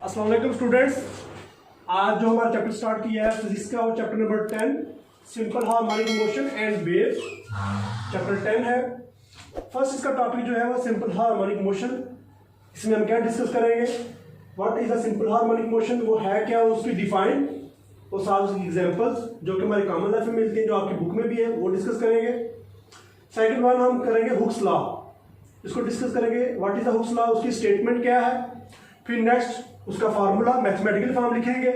अस्सलाम वालेकुम स्टूडेंट्स। आज जो हमारा चैप्टर स्टार्ट किया है फिजिक्स का वो chapter number 10 simple harmonic motion and waves chapter 10 है। फर्स्ट इसका टॉपिक जो है वो सिंपल हार्मोनिक मोशन। इसमें हम क्या डिस्कस करेंगे, what is the simple harmonic motion, वो है क्या, उसकी डिफाइन, वो साथ उसकी एग्जांपल्स जो कि हमारे कॉमन लाइफ में मिलती हैं, जो आपकी बुक में भी है, वो डिस्कस करेंगे। सेकंड वन हम करेंगे हुक्स लॉ, इसको डिस्कस करेंगे, what is the Hooke's law, उसकी स्टेटमेंट क्या है। फिर नेक्स्ट उसका फार्मूला मैथमेटिकल फॉर्म लिखेंगे।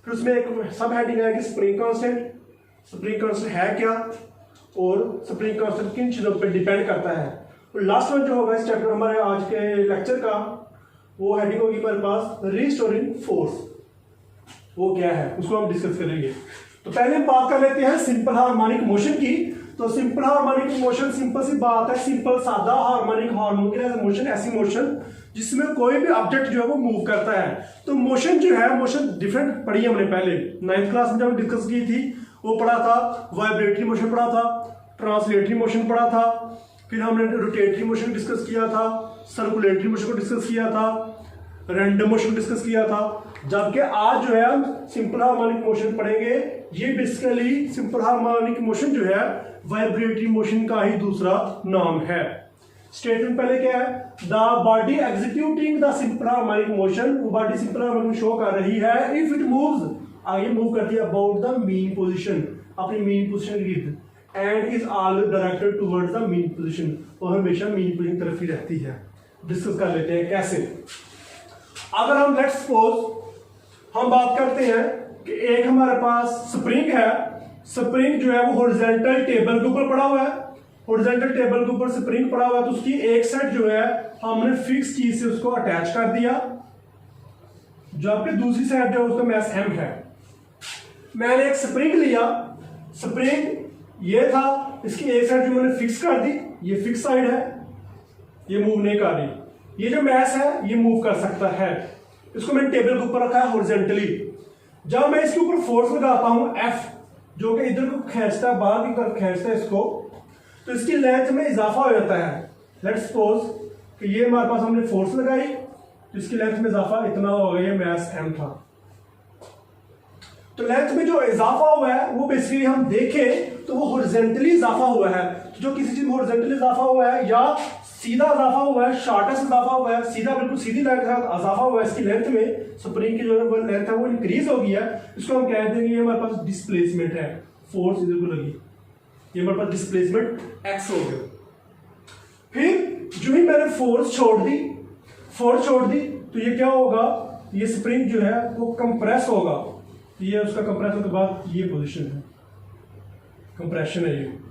फिर उसमें एक सब हेडिंग आएगी स्प्रिंग कांस्टेंट, स्प्रिंग कांस्टेंट है क्या और स्प्रिंग कांस्टेंट किन चीज़ों पर डिपेंड करता है। और लास्ट वन जो होगा इस चैप्टर हमारे आज के लेक्चर का, वो हेडिंग होगी हमारे पास रीस्टोरिंग फोर्स, वो क्या है उसको हम डिस्कस करेंगे। तो पहले हम बात कर लेते हैं सिंपल हार्मोनिक मोशन की। तो सिंपल हार्मोनिक मोशन सिंपल सी बात है, सिंपल सादा हार्मोनिक हार्मोनिक मोशन ऐसी मोशन जिसमें कोई भी ऑब्जेक्ट जो है वो मूव करता है। तो मोशन जो है, मोशन डिफरेंट पढ़ी हमने पहले 9th क्लास में जब डिस्कस की थी, वो पढ़ा था वाइब्रेटरी मोशन पढ़ा था, ट्रांसलेटरी मोशन पढ़ा था, फिर हमने रोटेटरी मोशन डिस्कस किया था, सर्कुलेटरी मोशन को डिस्कस किया था, रैंडम मोशन डिस्कस किया था। जबकि आज जो है हम सिंपल हार्मोनिक मोशन पढ़ेंगे। ये बेसिकली सिंपल हार्मोनिक मोशन जो है वाइब्रेटरी मोशन का ही दूसरा नाम है। स्टेटमेंट पहले क्या है, the body executing the simple harmonic motion, वो बॉडी सिंपल हार्मोनिक शो कर रही है इफ इट मूव्स, आगे मूव करती है अबाउट द मीन पोजीशन, अपनी मीन पोजीशन के इर्द, and is always directed towards the mean position, और हमेशा मीन पोजीशन तरफ ही रहती है। डिस्कस कर लेते हैं कैसे। अगर हम लेट्स सपोज हम बात करते हैं कि एक हमारे पास स्प्रिंग है, स्प्रिंग जो है वो हॉरिजॉन्टल टेबल के ऊपर पड़ा हुआ है, हॉरिजॉन्टल टेबल के ऊपर स्प्रिंग पड़ा हुआ है। तो उसकी एक साइड जो है हमने फिक्स चीज से उसको अटैच कर दिया, जबकि दूसरी साइड जो है उसका मास m है। मैंने एक स्प्रिंग लिया, स्प्रिंग ये था, इसकी एक साइड जो मैंने फिक्स कर दी, ये फिक्स साइड है, ये मूव नहीं कर रही। ये जो मास है ये मूव कर सकता है, इसको मैंने टेबल के ऊपर रखा है हॉरिजॉन्टली। जब मैं इसके ऊपर फोर्स लगाता हूं F, जो कि इधर को खींचता है, बाहर की तरफ खींचता है इसको, तो इसकी लेंथ में इजाफा हो जाता है। लेट्स सपोज कि ये हमारे पास हमने फोर्स लगाई, तो इसकी लेंथ में इजाफा इतना हो गया, ये मास m था। तो लेंथ में जो इजाफा हुआ है वो बेसिकली हम देखें तो वो हॉरिजॉन्टली इजाफा हुआ है। तो जो किसी चीज में हॉरिजॉन्टली इजाफा हुआ है या सीधा इजाफा हुआ है, शॉर्टेस्ट इजाफा हुआ है, सीधा बिल्कुल सीधी लाइन के साथ इजाफा हुआ है, इसकी लेंथ में स्प्रिंग की जो है वो लेंथ है वो इंक्रीज हो गई है, इसको हम कह देंगे ये हमारे पास डिस्प्लेसमेंट है। फोर्स इधर को लगी, ये हमारे पास डिस्प्लेसमेंट x हो गया। फिर जो ही मैंने फोर्स छोड़ दी तो ये क्या होगा, ये स्प्रिंग जो है वो कंप्रेस होगा। ये उसका कंप्रेस होने के बाद ये पोजीशन है, कंप्रेशन है।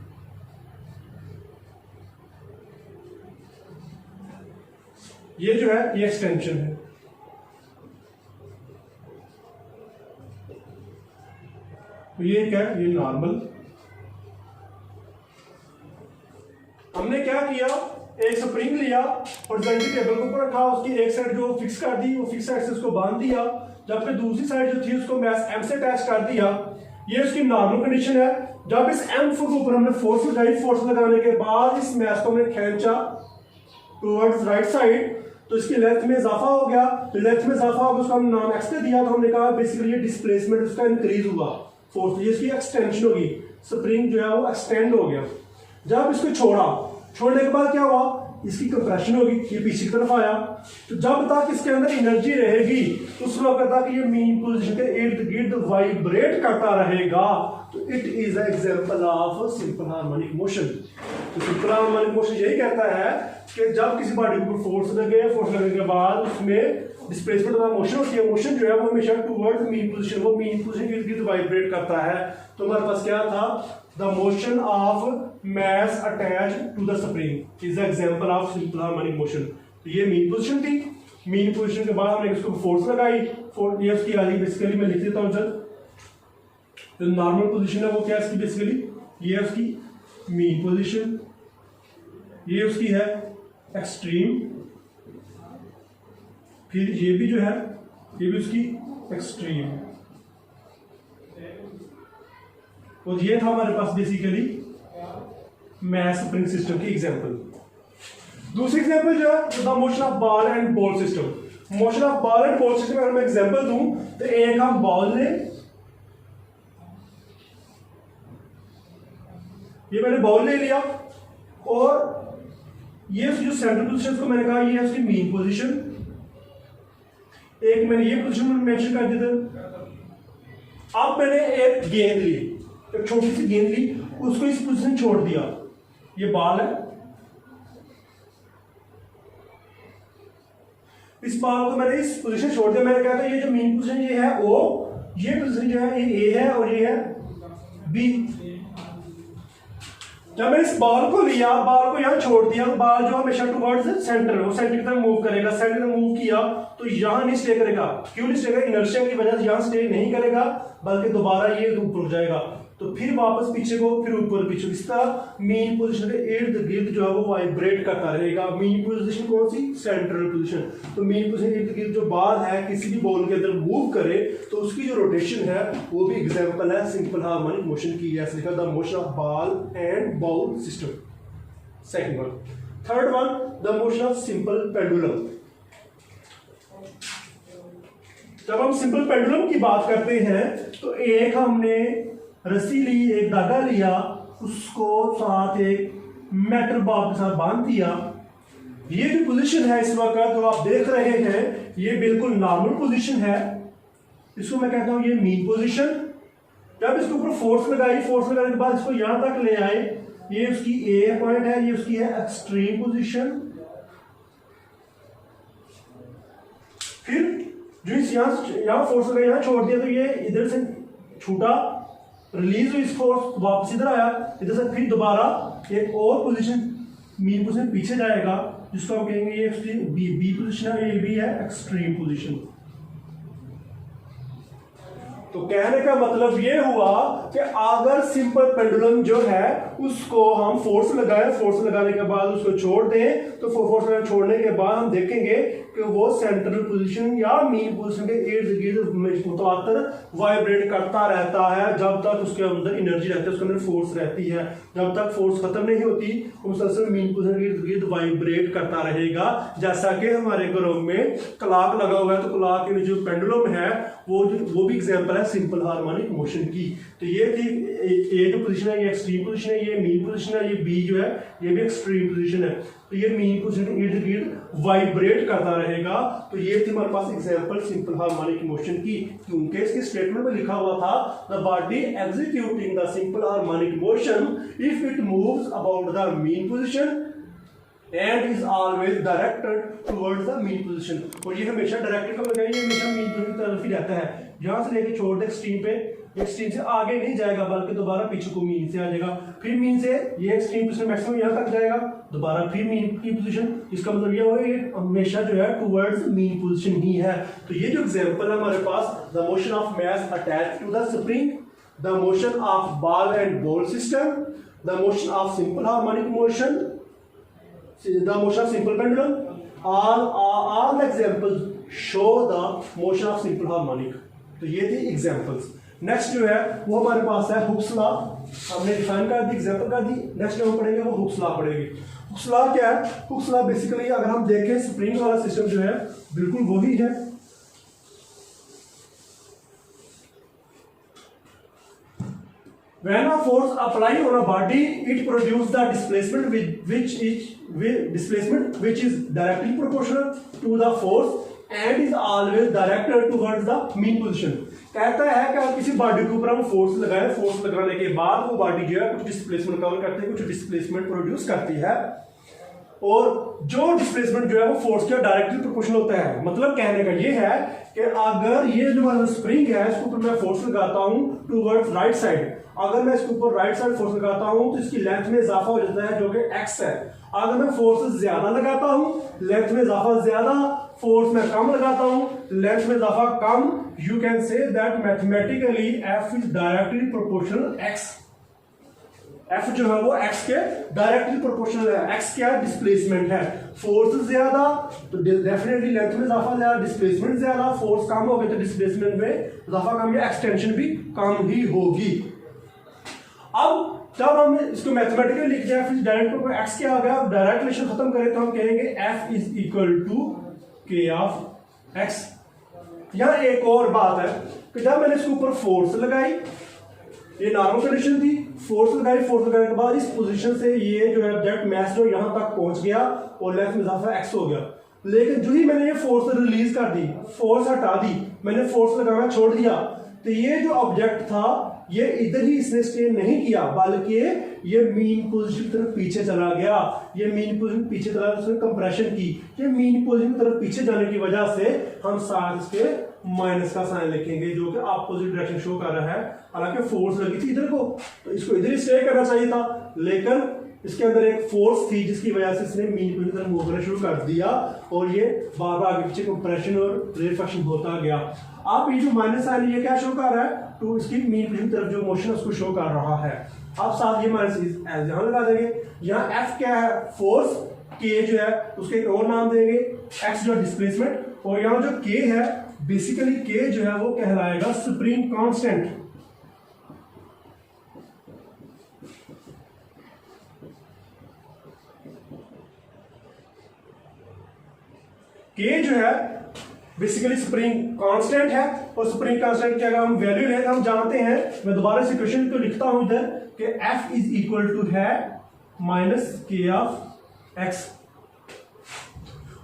ये जो है ये एक्सटेंशन है। तो ये क्या है, ये नॉर्मल। हमने क्या किया, एक स्प्रिंग लिया, हॉरिजॉन्टल टेबल के ऊपर रखा, उसकी एक साइड जो फिक्स कर दी, वो फिक्स साइड से उसको बांध दिया, जबकि दूसरी साइड जो थी उसको मास m से अटैच कर दिया। ये उसकी नॉर्मल कंडीशन है। जब इस m के ऊपर हमने फोर्स लगाई, फोर्स लगाने के बाद इस मास को हमने खींचा टुवर्ड्स राइट साइड, तो इसकी लेंथ में इजाफा हो गया। तो लेंथ में इजाफा होगा, उसका हम नाम x दे दिया। तो हमने कहा बेसिकली ये डिस्प्लेसमेंट उसका इंक्रीज हुआ, फोर्स, ये इसकी एक्सटेंशन होगी, स्प्रिंग जो है वो एक्सटेंड हो गया। जब इसको छोड़ने के बाद क्या हुआ, इसकी कंप्रेशन होगी, ये पीछे की तरफ आया। तो जब तक इसके अंदर एनर्जी रहेगी उस वक्त तक ये मीन पोजीशन के इर्द गिर्द वाइब्रेट करता रहेगा। तो it is example of simple harmonic motion. तो सिंपल हार्मोनिक मोशन यही कहता है कि जब किसी बॉडी के ऊपर फोर्स लगने के बाद उसमें डिस्प्लेसमेंट का मोशन होती है, मोशन जो है वो हमेशा टुवर्ड्स मीन पोजीशन, वो मीन पोजीशन के इर्द गिर्द वाइब्रेट करता है। तो हमारे पास क्या था, the motion of mass attached to the spring is the example of simple harmonic motion। तो ये मीन पोजीशन थी, मीन पोजीशन के बाद हमने इसको फोर्स लगाई, ये उसकी वाली बेसिकली मैं लिख देता हूँ जब, तो नॉर्मल पोजीशन है वो क्या है इसकी, बेसिकली ये है उसकी मीन पोजीशन, ये उसकी है एक्सट्रीम, फिर ये भी जो है ये भी उसकी एक्सट्रीम। और ये था हमारे पास बेसिकली मास स्प्रिंग सिस्टम की एग्जांपल। दूसरी एग्जांपल जो है the motion of ball and ball system. Motion of ball and ball system, अगर मैं एग्जांपल दूं तो एक हम बॉल ले, ये मैंने बॉल ले लिया और ये जो सेंट्रल पोजीशन को मैंने कहा ये है उसकी मीन पोजीशन, एक मैंने ये पोजीशन मेंशन कर दी था। अब मैंने एक गेंद ली, एक छोटी सी गेंद ली, उसको इस पोजीशन छोड़ दिया, ये बॉल है, इस बॉल को मैंने इस पोजीशन छोड़ दिया। मैंने कहा था ये जो मीन पोजीशन ये है ओ, ये पोजीशन जो है ये ए है और ये है बी। जब मैंने इस बॉल को लिया, बॉल को यहां छोड़ दिया, तो बॉल जो हमेशा टुवर्ड्स सेंटर, वो सेंटर की तरफ मूव करेगा। सेंटर की तरफ मूव किया तो यहां नहीं स्टे करेगा। क्यों नहीं स्टे करेगा? इनर्शिया की वजह से यहां स्टे नहीं करेगा, बल्कि दोबारा ये ऊपर उठ जाएगा, तो फिर वापस पीछे को, फिर ऊपर पीछे। इस तरह मीन पोजीशन के इर्द गिर्द जो है वो वाइब्रेट करता रहेगा। मीन पोजीशन कौन सी? Central position. तो मीन पोजीशन के इर्द गिर्द जो बॉल है किसी भी बॉल के अंदर मूव करे तो उसकी जो रोटेशन है वो भी एग्जांपल है सिंपल हार्मोनिक मोशन की। ऐसे लिखा the motion of ball and bowl system. Second one. Third one, the motion of simple pendulum. जब हम सिंपल पेंडुलम की बात करते हैं तो एक हमने रस्सी ली, एक धागा लिया, उसको साथ एक मेटल बार के साथ बांध दिया। ये जो पोजीशन है इस वक्त जो आप देख रहे हैं ये बिल्कुल नॉर्मल पोजीशन है, इसको मैं कहता हूं ये मीन पोजीशन। जब इसके ऊपर फोर्स लगाई, फोर्स लगाने के बाद इसको यहां तक ले आए, ये उसकी ए पॉइंट है, ये उसकी है एक्सट्रीम पोजीशन। फिर जो इस यहां फोर्स लगा, यहां छोड़ दिया तो ये इधर से छूटा, रिलीज हुई इस फोर्स, वापस इधर आया, इधर से फिर दोबारा एक और पोजीशन मीन पोजीशन पीछे जाएगा, जिसको हम कहेंगे ये बी पोजीशन है, ये भी है एक्सट्रीम पोजीशन। तो कहने का मतलब ये हुआ कि अगर सिंपल पेंडुलम जो है उसको हम फोर्स लगाएं, फोर्स लगाने के बाद उसको छोड़ दें, तो फोर्स छोड़ने के बाद हम देखेंगे कि वो सेंट्रल पोजीशन या मीन पोजीशन के इर्द गिर्द मुतवातर वाइब्रेट करता रहता है जब तक उसके अंदर एनर्जी रहती है, उसके अंदर फोर्स रहती है। जब तक फोर्स खत्म नहीं होती उस तरह से मीन पोजीशन के इर्द गिर्द वाइब्रेट करता रहेगा। जैसा कि हमारे घरों में क्लॉक लगा हुआ है, तो क्लॉक के जो पेंडुलम है वो भी एग्जाम्पल है सिंपल हार्मोनिक मोशन की। तो ये थी ए जो पोजीशन है ये एक्सट्रीम पोजीशन है, ये मीन पोजीशन है, ये बी जो है ये भी एक्सट्रीम पोजीशन है। तो ये मीन पोजीशन इर्द गिर्द वाइब्रेट करता रहेगा। तो ये थी हमारे पास एग्जांपल सिंपल हार्मोनिक मोशन की, क्योंकि इसके स्टेटमेंट में लिखा हुआ था the body executing the simple harmonic motion if it moves about the mean position and is always directed towards the mean position। और ये हमेशा डायरेक्टेड कब लगाएंगे? हमेशा मीन पोजीशन की तरफ ही रहता है। यहां से लेके छोड़ दे एक्सट्रीम पे, एक्सट्रीम से आगे नहीं जाएगा बल्कि दोबारा पीछे को मीन से आ जाएगा, फिर मीन से ये एक्सट्रीम पोजीशन मैक्सिमम यहां तक जाएगा, दोबारा फिर मीन की पोजीशन। इसका मतलब ये होगा ये हमेशा जो है टुवर्ड्स मीन पोजीशन ही है। तो ये जो एग्जांपल है हमारे पास, the motion of mass attached to the spring, the motion of ball and ball system, the motion of simple harmonic motion, the motion of simple pendulum, all the examples show the motion of simple harmonic। तो ये थी examples. Next जो है वो हमारे पास है Hooke's law. हमने define कर दी, एग्जांपल कर दी। नेक्स्ट जो हम पढ़ेंगे वो हुक्स लॉ पढ़ेंगे। हुक्स लॉ क्या है? हुक्स लॉ बेसिकली अगर हम देखें स्प्रिंग वाला सिस्टम जो है बिल्कुल वही है। When a force applied on a body, it produces the displacement which is directly proportional to the force and is always directed towards the mean position। कहता है कि किसी बॉडी के ऊपर हम फोर्स लगाए, फोर्स लगाने के बाद वो बॉडी जो है कुछ डिस्प्लेसमेंट कवर करती है, कुछ डिस्प्लेसमेंट प्रोड्यूस करती है, और जो डिस्प्लेसमेंट जो है वो फोर्स के डायरेक्टली प्रोपोर्शनल होता है। मतलब कहने का ये है कि अगर ये जो हमारा स्प्रिंग है इसके ऊपर मैं फोर्स लगाता हूं टूवर्ड्स राइट साइड, अगर मैं इसके ऊपर राइट साइड फोर्स लगाता हूं तो इसकी लेंथ में इजाफा हो जाता है जो कि एक्स है। अगर मैं फोर्स ज्यादा लगाता हूं, लेंथ में इजाफा ज्यादा, फोर्स में कम लगाता हूं, लेंथ में इजाफा कम, you can say that mathematically F is directly proportional X. F जो है वो एक्स के डायरेक्टली प्रोपोर्शनल है। एक्स क्या डिस्प्लेसमेंट है, फोर्स ज्यादा तो डेफिनेटली लेंथ में इजाफा ज्यादा, डिस्प्लेसमेंट ज्यादा, फोर्स कम हो गई तो डिस्प्लेसमेंट में इजाफा कम या एक्सटेंशन भी कम ही होगी। अब जब हम इसको मैथमेटिकली लिख दिया फिर डायरेक्ट एक्स क्या आ गया, डायरेक्ट रिलेशन खत्म करें तो हम कहेंगे एफ इज इक्वल टू के ऑफ एक्स। यहाँ एक और बात है कि जब मैंने इसके ऊपर फोर्स लगाई, ये नॉर्मल कंडीशन थी, फोर्स लगाने के बाद इस पोजीशन से ये जो है ऑब्जेक्ट मैस जो यहाँ तक पहुंच गया और लेंथ में इजाफा एक्स हो गया। लेकिन जो ही मैंने ये फोर्स रिलीज कर दी, फोर्स हटा दी, मैंने फोर्स लगाना छोड़ दिया, तो ये जो ऑब्जेक्ट था ये इधर ही इसने स्टे नहीं किया, बल्कि ये मीन पोजीशन की तरफ पीछे चला गया। ये मीन पोजीशन पीछे चला, उसने कंप्रेशन की। ये मीन पोजीशन की तरफ पीछे जाने की वजह से हम साथ इसके माइनस का साइन लिखेंगे, जो कि अपोजिट डायरेक्शन शो कर रहा है। हालांकि फोर्स लगी थी इधर को, तो इसको इधर ही स्टे करना चाहिए था, लेकिन इसके अंदर एक फोर्स थी जिसकी वजह से इसने मीन पोजीशन की तरफ मूव करना शुरू कर दिया और ये बार बार आगे पीछे कंप्रेशन और रेफेक्शन होता गया। अब ये जो माइनस साइन ये क्या शो कर रहा है, तो इसकी मीन पोजीशन की तरफ जो मोशन है उसको शो कर रहा है। अब साथ ये माइनस यहां लगा देंगे। यहाँ एफ क्या है, फोर्स, के जो है उसके एक और नाम देंगे, एक्स जो डिस्प्लेसमेंट, और यहाँ जो के है बेसिकली के जो है वो कहलाएगा स्प्रिंग कांस्टेंट। के जो है बेसिकली स्प्रिंग कांस्टेंट है, और स्प्रिंग कांस्टेंट की अगर हम वैल्यू लें, हम जानते हैं, मैं दोबारा से क्वेश्चन को लिखता हूं इधर कि एफ इज इक्वल टू है माइनस के ऑफ एक्स।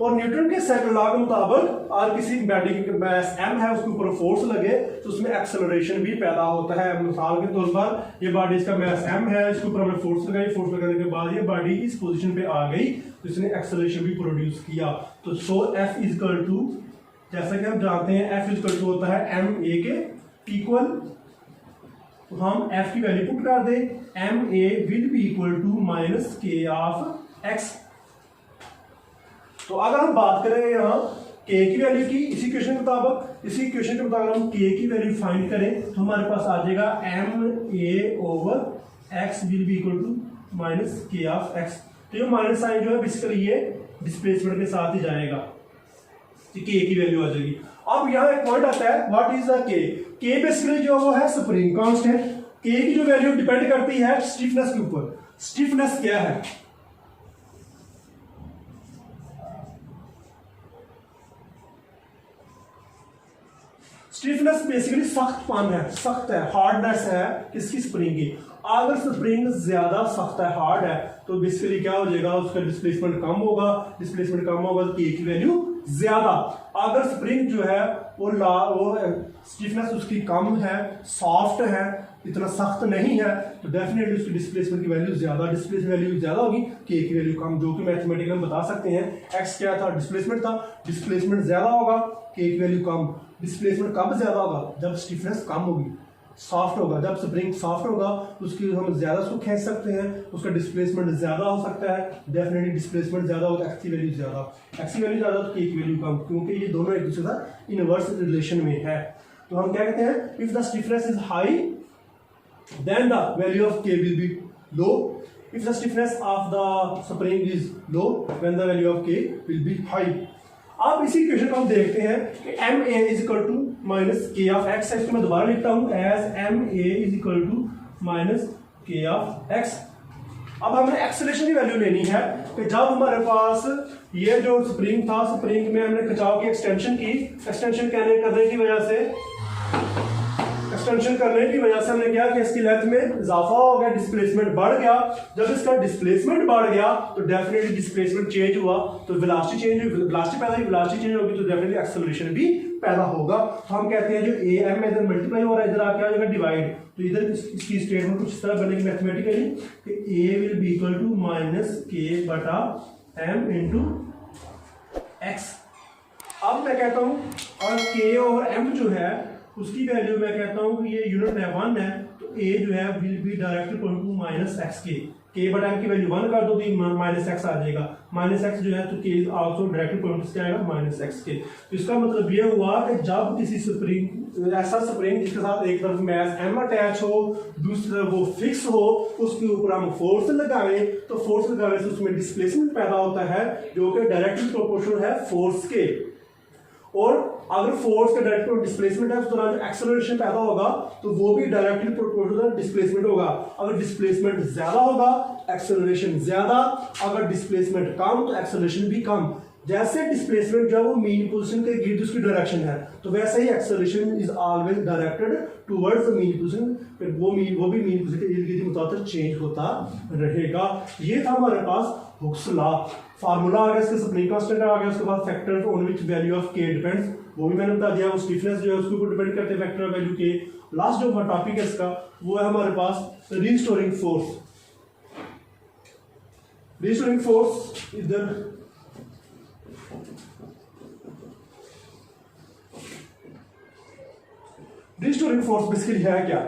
और न्यूटन के सेकंड लॉ के मुताबिक और किसी बॉडी की मास m है उसके ऊपर फोर्स लगे तो उसमें एक्सेलरेशन भी पैदा होता है। मिसाल के तौर पर ये बॉडी इसका मास m है, इसके ऊपर हमने फोर्स लगाई, फोर्स लगाने के बाद ये बॉडी इस पोजीशन पे आ गई तो इसने एक्सेलरेशन भी प्रोड्यूस किया। तो सो F इज इक्वल टू, जैसा कि हम जानते हैं F इज इक्वल टू होता है m a के इक्वल, तो हम F की वैल्यू पुट कर दें, m a will be equal to minus k of x। तो अगर हम बात करें यहाँ k की वैल्यू की, इसी क्वेश्चन के मुताबिक हम k की वैल्यू फाइंड करें तो हमारे पास आ जाएगा m a over x will be equal to minus k of x। तो ये माइनस साइन जो है बेसिकली ये डिस्प्लेसमेंट के साथ ही जाएगा, तो k की वैल्यू आ जाएगी। अब यहाँ एक पॉइंट आता है, what is the k basically जो वो है स्प्रिंग कांस्टेंट। k की जो वैल्यू डिपेंड करती है स्टिफनेस के ऊपर। स्टिफनेस क्या है, स्टिफनेस बेसिकली सख्तपन है, सख्त है, हार्डनेस है किसकी, स्प्रिंग की। अगर स्प्रिंग ज्यादा सख्त है, हार्ड है, तो बेसिकली क्या हो जाएगा, उसका डिस्प्लेसमेंट कम होगा, डिस्प्लेसमेंट कम होगा तो के की वैल्यू ज्यादा। अगर स्प्रिंग जो है वो स्टिफनेस उसकी कम है, सॉफ्ट है, इतना सख्त नहीं है, तो डेफिनेटली उसकी डिस्प्लेसमेंट की वैल्यू ज्यादा, डिस्प्लेसमेंट वैल्यू ज्यादा होगी, के की वैल्यू कम, जो कि मैथमेटिकली हम बता सकते हैं। एक्स क्या था, डिस्प्लेसमेंट था, डिस्प्लेसमेंट ज्यादा होगा, के की वैल्यू कम। डिस्प्लेसमेंट कब ज्यादा होगा, जब स्टिफनेस कम होगी, सॉफ्ट होगा। जब स्प्रिंग सॉफ्ट होगा उसकी हम ज्यादा उसको खींच सकते हैं, उसका डिस्प्लेसमेंट ज्यादा हो सकता है, डेफिनेटली डिस्प्लेसमेंट ज्यादा होगा, एक्स की वैल्यू ज्यादा, एक्स की वैल्यू ज्यादा तो के की वैल्यू कम, क्योंकि ये दोनों एक दूसरे का इनवर्स रिलेशन में है। तो हम क्या कहते हैं, if the stiffness is high then the value of K will be low, if the stiffness of the spring is low when the value of k will be high। अब इसी question को हम देखते हैं कि m a is equal to minus k of x है, इसको मैं दोबारा लिखता हूं as m a is equal to minus k of x. अब हमें एक्सेलरेशन की वैल्यू लेनी है कि जब हमारे पास ये जो स्प्रिंग था, स्प्रिंग में हमने खिंचाव की एक्सटेंशन की, एक्सटेंशन करने की वजह से हमने क्या कि इसकी लेंथ में इजाफा हो गया, डिस्प्लेसमेंट बढ़ गया। जब इसका डिस्प्लेसमेंट बढ़ गया तो डेफिनेटली डिस्प्लेसमेंट चेंज हुआ, तो वेलोसिटी चेंज हुई, वेलोसिटी पैदा हुई, वेलोसिटी चेंज होगी तो डेफिनेटली एक्सेलरेशन भी पैदा होगा। तो हम कहते हैं जो ए एम इधर मल्टीप्लाई हो रहा है, इधर आके आ जाएगा डिवाइड, तो इधर इसकी स्टेटमेंट कुछ इस तरह बनेगी मैथमेटिकली कि A will be equal to minus K बटा एम इंटू एक्स। अब मैं कहता हूँ और के और एम जो है उसकी वैल्यू मैं कहता हूं कि ये यूनिट है 1 है, तो a जो है will be directly equal to minus x k बटा m की वैल्यू 1 कर दो तो माइनस एक्स आ जाएगा, माइनस एक्स जो है तो k also directly equal to आएगा माइनस एक्स के। तो इसका मतलब ये हुआ कि जब किसी स्प्रिंग, ऐसा स्प्रिंग जिसके साथ एक तरफ मास m अटैच हो, दूसरी तरफ वो फिक्स हो, उसके ऊपर हम फोर्स लगाएं तो फोर्स लगाने से उसमें डिस्प्लेसमेंट पैदा होता है जो कि डायरेक्टली प्रोपोर्शनल है फोर्स के। और अगर फोर्स का डायरेक्ट डिस्प्लेसमेंट है उस दौरान जो एक्सेलरेशन पैदा होगा तो वो भी डायरेक्टली प्रोपोर्शनल डिस्प्लेसमेंट होगा। अगर डिस्प्लेसमेंट ज्यादा होगा एक्सेलरेशन ज्यादा, अगर डिस्प्लेसमेंट कम तो एक्सेलरेशन भी कम। जैसे डिस्प्लेसमेंट जो है वो मीन पोजीशन के गिर्द उसकी डायरेक्शन है, तो वैसे ही acceleration is always directed towards the mean position, फिर वो भी मीन पोजीशन के इर्द गिर्द मुताबिक चेंज होता रहेगा। ये था हमारे पास हुक्स लॉ। फार्मूला आ गया, इसका स्प्रिंग कांस्टेंट आ गया, उसके बाद factor on which value of के डिपेंड्स, वो भी मैंने बता दिया। वो स्टिफनेस जो है उसके ऊपर डिपेंड करते हैं फैक्टर ऑफ वैल्यू के। लास्ट जो टॉपिक है इसका वो है हमारे पास रीस्टोरिंग फोर्स। रीस्टोरिंग फोर्स इधर रिस्टोरिंग फोर्स बेसिकली है क्या?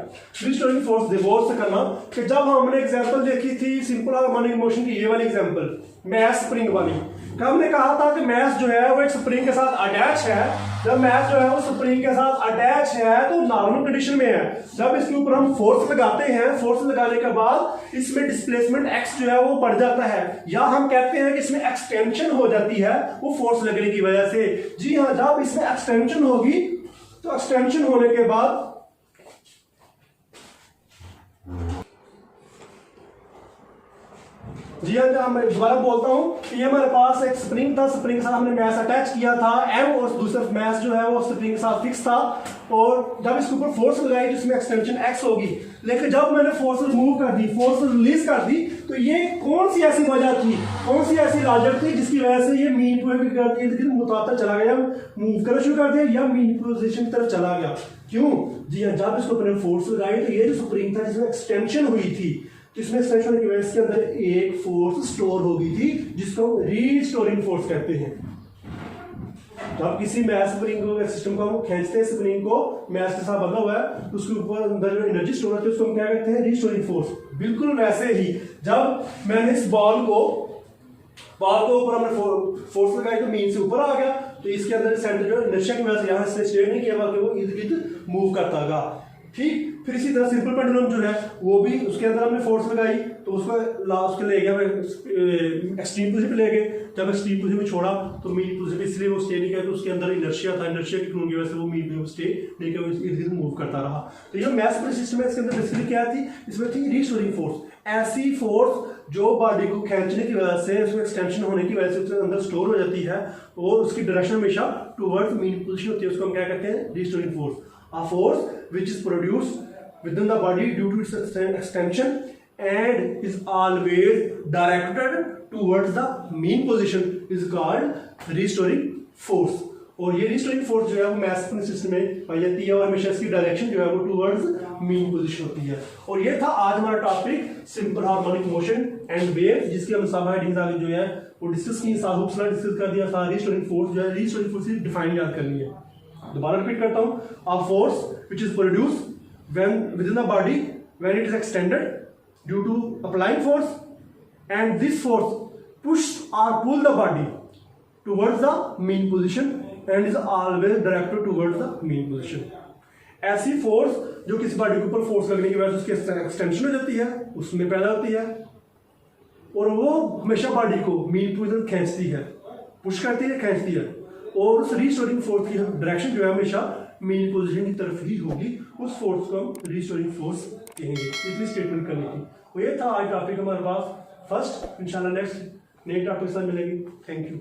रिस्टोरिंग फोर्स डिवोर्स से करना कि जब हमने एग्जांपल देखी थी सिंपल हार्मोनिक मोशन की, ये वाली एग्जांपल मैस स्प्रिंग वाली, हमने कहा था कि मैस जो है वो एक स्प्रिंग के साथ अटैच है। जब मैस जो है वो स्प्रिंग के साथ अटैच है तो नॉर्मल कंडीशन में है। जब इसके ऊपर हम फोर्स लगाते हैं, फोर्स लगाने के बाद इसमें डिस्प्लेसमेंट एक्स जो है वो बढ़ जाता है, या हम कहते हैं कि इसमें एक्सटेंशन हो जाती है वो फोर्स लगने की वजह से। जी हाँ, जब इसमें एक्सटेंशन होगी तो एक्सटेंशन होने के बाद जी हाँ, मैं दोबारा बोलता हूं, ये हमारे पास एक स्प्रिंग था, स्प्रिंग के साथ हमने मैस अटैच किया था एम, और दूसरा मैस जो है वो स्प्रिंग के साथ फिक्स था, और जब इसके ऊपर फोर्स लगाई तो इसमें एक्सटेंशन एक्स होगी। लेकिन जब मैंने फोर्स रिमूव कर दी, फोर्स रिलीज कर दी, तो ये कौन सी ऐसी वजह थी, कौन सी ऐसी लॉजिक थी जिसकी वजह से ये मीन पोजीशन मुताबिक चला गया, मूव करना शुरू कर दिया या मीन पोजीशन की तरफ चला गया? क्यों? जी हाँ, जब इसके ऊपर फोर्स लगाई तो ये जो स्प्रिंग था जिसमें एक्सटेंशन हुई थी, तो इसमें एक्सटेंशन की वजह से अंदर एक फोर्स स्टोर हो गई थी जिसको रीस्टोरिंग फोर्स कहते हैं। जब किसी मैस स्प्रिंग को सिस्टम को हम खींचते हैं, स्प्रिंग को मैस के साथ बंधा हुआ है, तो उसके ऊपर अंदर जो एनर्जी स्टोर होती है उसको हम क्या कहते हैं? Restoring force. बिल्कुल वैसे ही जब मैंने इस बॉल को ऊपर हमने फोर्स लगाई तो मीन से ऊपर आ गया, तो इसके अंदर सेंटर जो इनर्शिया की वजह से यहाँ से स्टे नहीं किया बल्कि वो इर्द गिर्द मूव करता गया। ठीक, फिर इसी तरह सिंपल पेंडुलम जो है वो भी उसके अंदर हमने फोर्स लगाई तो उसको लास्ट के ले गया एक्सट्रीम पोजीशन पे ले गए। जब एक्सट्रीम पोजीशन में छोड़ा तो मीन पोजीशन इसलिए वो स्टे नहीं किया, तो उसके अंदर इनर्शिया था, इनर्शिया की की वजह से वो मीन पोजीशन स्टे नहीं किया, इर्द गिर्द मूव करता रहा। तो ये मैस सिस्टम है, इसके अंदर बेसिकली क्या थी? इसमें थी रीस्टोरिंग फोर्स, ऐसी फोर्स जो बॉडी को खींचने की वजह से, उसमें एक्सटेंशन होने की वजह से उसके अंदर स्टोर हो जाती है और उसकी डायरेक्शन हमेशा टुवर्ड्स मीन पोजीशन होती है, उसको हम क्या कहते हैं? Restoring force. A force which is produced within the body due to its extension and is always directed towards the mean position is called restoring force। और ये रिस्टोरिंग फोर्स जो है वो मैस सिस्टम में पाई जाती है और हमेशा इसकी डायरेक्शन जो है वो टुवर्ड्स मीन पोजीशन होती है। और ये था आज हमारा topic simple harmonic motion and waves, जिसकी हम सब हेडिंग्स आगे जो है वो डिस्कस की, हुक्स लॉ डिस्कस कर दिया था। रिस्टोरिंग फोर्स जो है, रिस्टोरिंग फोर्स की डिफाइन याद करनी है। दोबारा रिपीट करता हूं, a force which is produced when within the body when it is extended due to applying force, and this force push or pull the body towards the mean position and is always directed towards the mean position। ऐसी force जो किसी body के ऊपर force लगने की वजह से उसकी एक्सटेंशन हो जाती है, उसमें पैदा होती है और वो हमेशा बॉडी को मीन पोजीशन खींचती है, पुश करती है, खींचती है, और उस रीस्टोरिंग फोर्स की डायरेक्शन जो है हमेशा मीन पोजीशन की तरफ ही होगी। उस फोर्स को हम रीस्टोरिंग फोर्स कहेंगे। इतनी स्टेटमेंट करनी थी। तो ये था आज टॉपिक हमारे पास फर्स्ट। इंशाल्लाह नेक्स्ट नए टॉपिक से मिलेंगे। Thank you.